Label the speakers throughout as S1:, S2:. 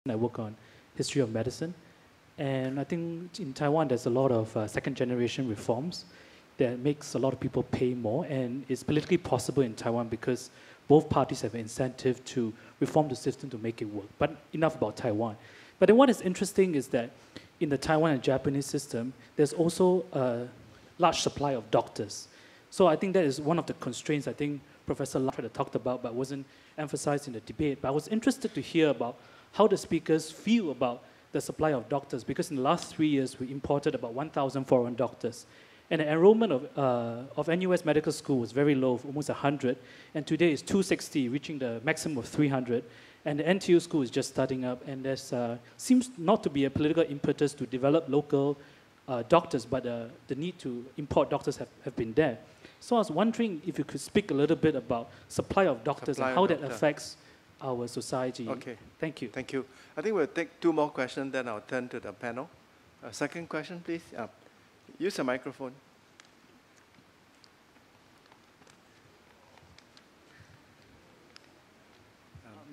S1: I work on history of medicine. And I think in Taiwan, there's a lot of second generation reforms that makes a lot of people pay more. And it's politically possible in Taiwan because both parties have an incentive to reform the system to make it work. But enough about Taiwan. But then what is interesting is that in the Taiwan and Japanese system, there's also a large supply of doctors. So I think that is one of the constraints I think Professor Lam talked about, but wasn't emphasized in the debate. But I was interested to hear about how the speakers feel about the supply of doctors, because in the last 3 years, we imported about 1,000 foreign doctors. And the enrollment of NUS Medical School was very low, almost 100, and today it's 260, reaching the maximum of 300. And the NTU school is just starting up, and there seems not to be a political impetus to develop local doctors, but the need to import doctors have been there. So I was wondering if you could speak a little bit about supply of doctors and how that affects our society.
S2: Okay.
S1: Thank you.
S2: Thank you. I think we'll take 2 more questions, then I'll turn to the panel. Second question, please. Use the microphone.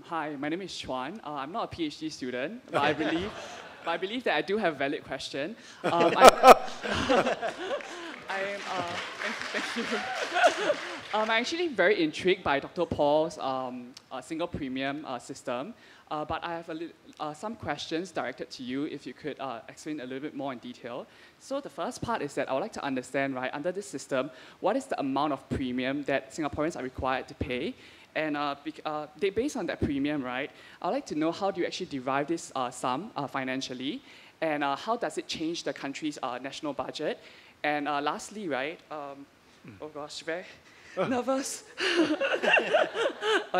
S3: Hi, my name is Kuan. I'm not a PhD student, but I believe that I do have a valid question. Thank you. I'm actually very intrigued by Dr. Paul's single premium system, but I have some questions directed to you if you could explain a little bit more in detail. So the first part is that I would like to understand, right, under this system, what is the amount of premium that Singaporeans are required to pay? And based on that premium, right, I'd like to know how do you actually derive this sum financially, and how does it change the country's national budget? And lastly, right, oh gosh, very nervous.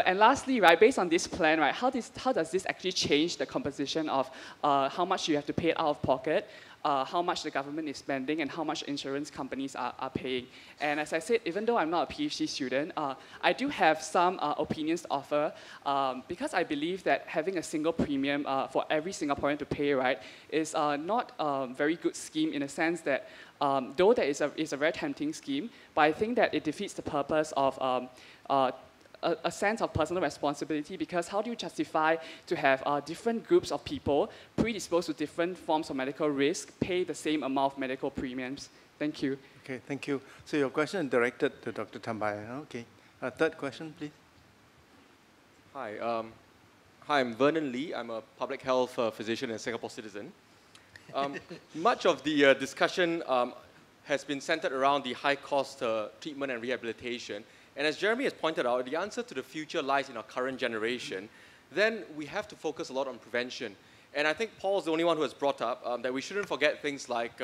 S3: And lastly, right, based on this plan, right, how does this actually change the composition of how much you have to pay out of pocket, how much the government is spending, and how much insurance companies are paying? And as I said, even though I'm not a PhD student, I do have some opinions to offer, because I believe that having a single premium for every Singaporean to pay, right, is not a very good scheme in a sense that though that is a very tempting scheme, but I think that it defeats the purpose of a sense of personal responsibility, because how do you justify to have different groups of people predisposed to different forms of medical risk pay the same amount of medical premiums? Thank you.
S2: Okay, thank you. So your question is directed to Dr. Tambyah. Okay. Third question, please.
S4: Hi, I'm Vernon Lee. I'm a public health physician and Singapore citizen. Much of the discussion has been centered around the high-cost treatment and rehabilitation. And as Jeremy has pointed out, the answer to the future lies in our current generation. Then we have to focus a lot on prevention. And I think Paul's the only one who has brought up that we shouldn't forget things like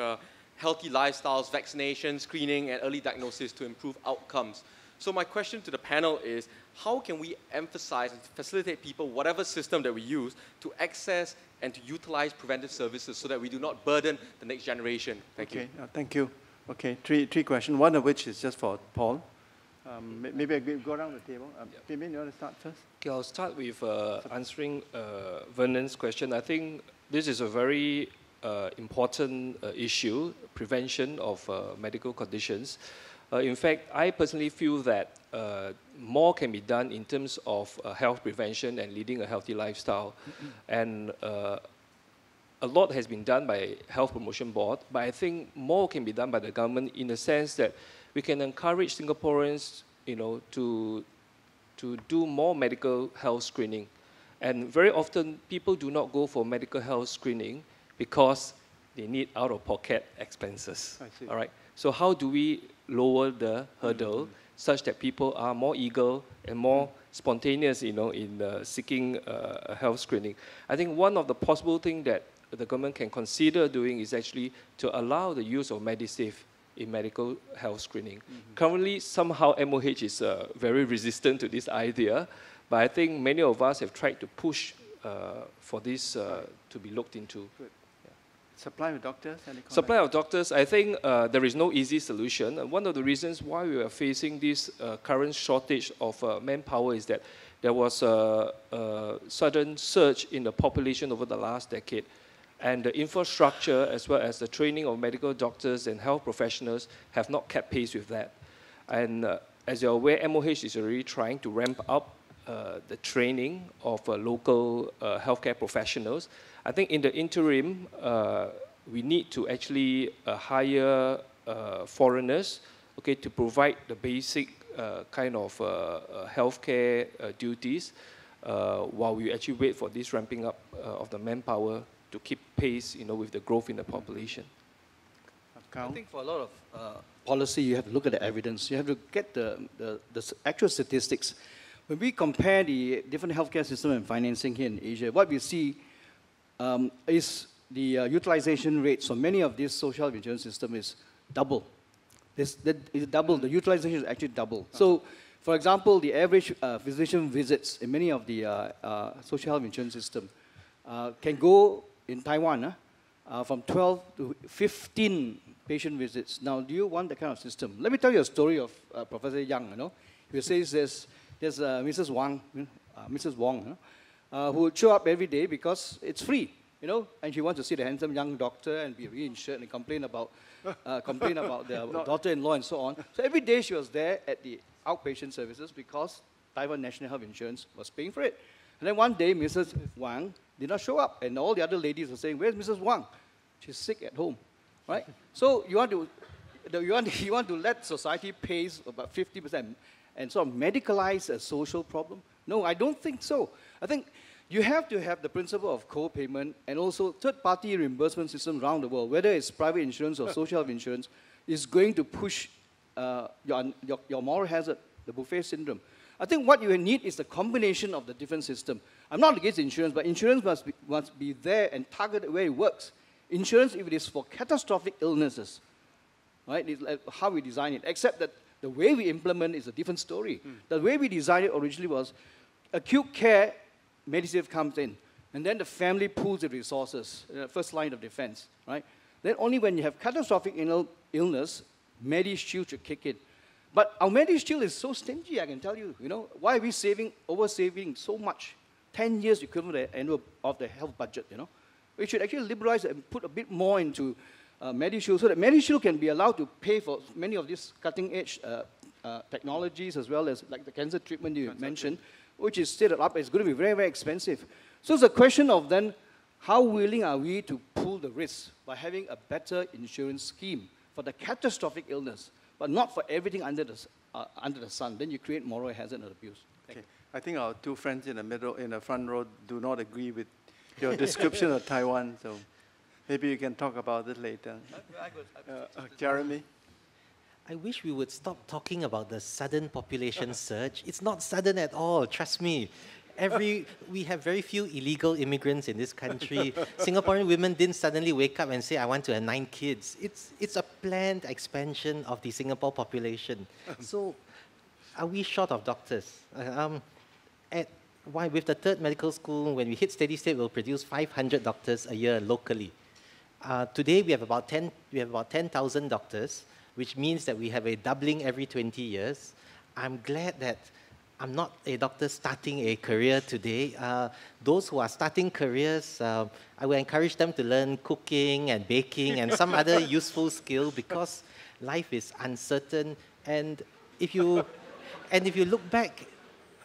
S4: healthy lifestyles, vaccination, screening, and early diagnosis to improve outcomes. So my question to the panel is, how can we emphasize and facilitate people, whatever system that we use, to access and to utilize preventive services so that we do not burden the next generation? Thank you.
S2: Thank you. Okay, three questions, one of which is just for Paul. Maybe I go around the table. Pin Min, you want to start first?
S5: Okay, I'll start with answering Vernon's question. I think this is a very important issue, prevention of medical conditions. In fact, I personally feel that more can be done in terms of health prevention and leading a healthy lifestyle. And a lot has been done by Health Promotion Board, but I think more can be done by the government in the sense that we can encourage Singaporeans, you know, to do more medical health screening. And very often, people do not go for medical health screening because they need out-of-pocket expenses.
S2: I see.
S5: All right. So how do we lower the hurdle such that people are more eager and more spontaneous, you know, in seeking a health screening? I think one of the possible things that the government can consider doing is actually to allow the use of MediSafe in medical health screening. Currently, somehow MOH is very resistant to this idea, but I think many of us have tried to push for this to be looked into.
S2: Good. Yeah. Supply of doctors?
S5: Supply of doctors, I think there is no easy solution. And one of the reasons why we are facing this current shortage of manpower is that there was a sudden surge in the population over the last decade. And the infrastructure, as well as the training of medical doctors and health professionals, have not kept pace with that. And as you're aware, MOH is already trying to ramp up the training of local healthcare professionals. I think in the interim, we need to actually hire foreigners, okay, to provide the basic kind of healthcare duties while we actually wait for this ramping up of the manpower to keep pace, with the growth in the population.
S6: I think for a lot of policy, you have to look at the evidence. You have to get the actual statistics. When we compare the different healthcare system and financing here in Asia, what we see is the utilization rates for many of these social insurance systems is double. Double. The utilization is actually double. So, for example, the average physician visits in many of the social health insurance system can go in Taiwan from 12 to 15 patient visits. Now, do you want that kind of system? Let me tell you a story of Professor Yong. He says there's Mrs. Wong, who would show up every day because it's free, and she wants to see the handsome young doctor and be reinsured and complain about their daughter-in-law and so on. So every day she was there at the outpatient services because Taiwan National Health Insurance was paying for it. And then one day, Mrs. Wang did not show up, and all the other ladies were saying, "Where's Mrs. Wang? She's sick at home," right? So you want to let society pay about 50% and sort of medicalize a social problem? No, I don't think so. I think you have to have the principle of co-payment and also third-party reimbursement systems around the world, whether it's private insurance or social health insurance, is going to push your moral hazard, the buffet syndrome. I think what you need is the combination of the different systems. I'm not against insurance, but insurance must be there and targeted where it works. Insurance, if it is for catastrophic illnesses, right, it's like how we design it, except that the way we implement is a different story. The way we designed it originally was acute care, Medisave comes in, and then the family pools the resources, first line of defense, right? Then only when you have catastrophic illness, MediShield should kick in. But our MediShield is so stingy, I can tell you. Why are we over-saving so much? 10 years equivalent of the health budget, We should actually liberalize and put a bit more into MediShield so that MediShield can be allowed to pay for many of these cutting-edge technologies as well as like the cancer treatment you mentioned, which is stated up, it's going to be very, very expensive. So it's a question of then how willing are we to pool the risk by having a better insurance scheme for the catastrophic illness, but not for everything under the sun. Then you create moral hazard and abuse.
S2: Okay. I think our two friends in the front row do not agree with your description of Taiwan, so maybe you can talk about it later. Jeremy?
S7: I wish we would stop talking about the sudden population surge. It's not sudden at all, trust me. We have very few illegal immigrants in this country. Singaporean women didn't suddenly wake up and say, I want to have 9 kids. It's a planned expansion of the Singapore population. So are we short of doctors? With the third medical school, when we hit steady state, we'll produce 500 doctors a year locally. Today, we have about 10,000 doctors, which means that we have a doubling every 20 years. I'm glad that I'm not a doctor starting a career today. Those who are starting careers, I will encourage them to learn cooking and baking and some other useful skill because life is uncertain. And if you look back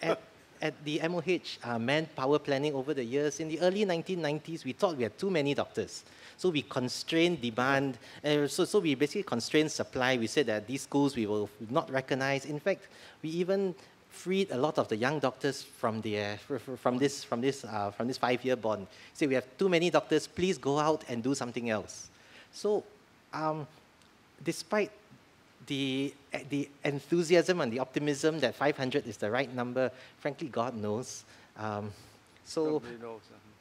S7: at the MOH manpower planning over the years, in the early 1990s, we thought we had too many doctors. So we constrained demand, so we basically constrained supply. We said that these schools we will not recognize. In fact, we even freed a lot of the young doctors from this 5-year bond. Say we have too many doctors, please go out and do something else. So despite the enthusiasm and the optimism that 500 is the right number, frankly, God knows. So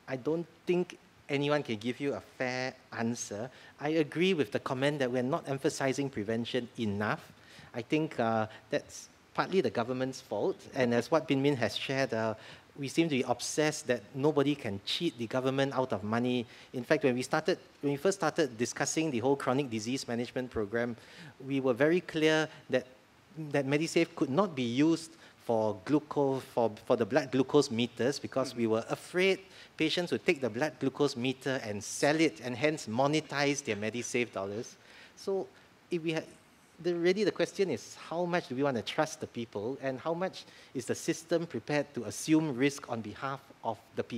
S7: I don't think anyone can give you a fair answer. I agree with the comment that we're not emphasizing prevention enough. I think that's partly the government's fault. And as what Pin Min has shared, we seem to be obsessed that nobody can cheat the government out of money. In fact, when we first started discussing the whole chronic disease management program, we were very clear that Medisave could not be used for glucose, for the blood glucose meters, because we were afraid patients would take the blood glucose meter and sell it and hence monetize their Medisave dollars. So if we had, really the question is how much do we want to trust the people and how much is the system prepared to assume risk on behalf of the people?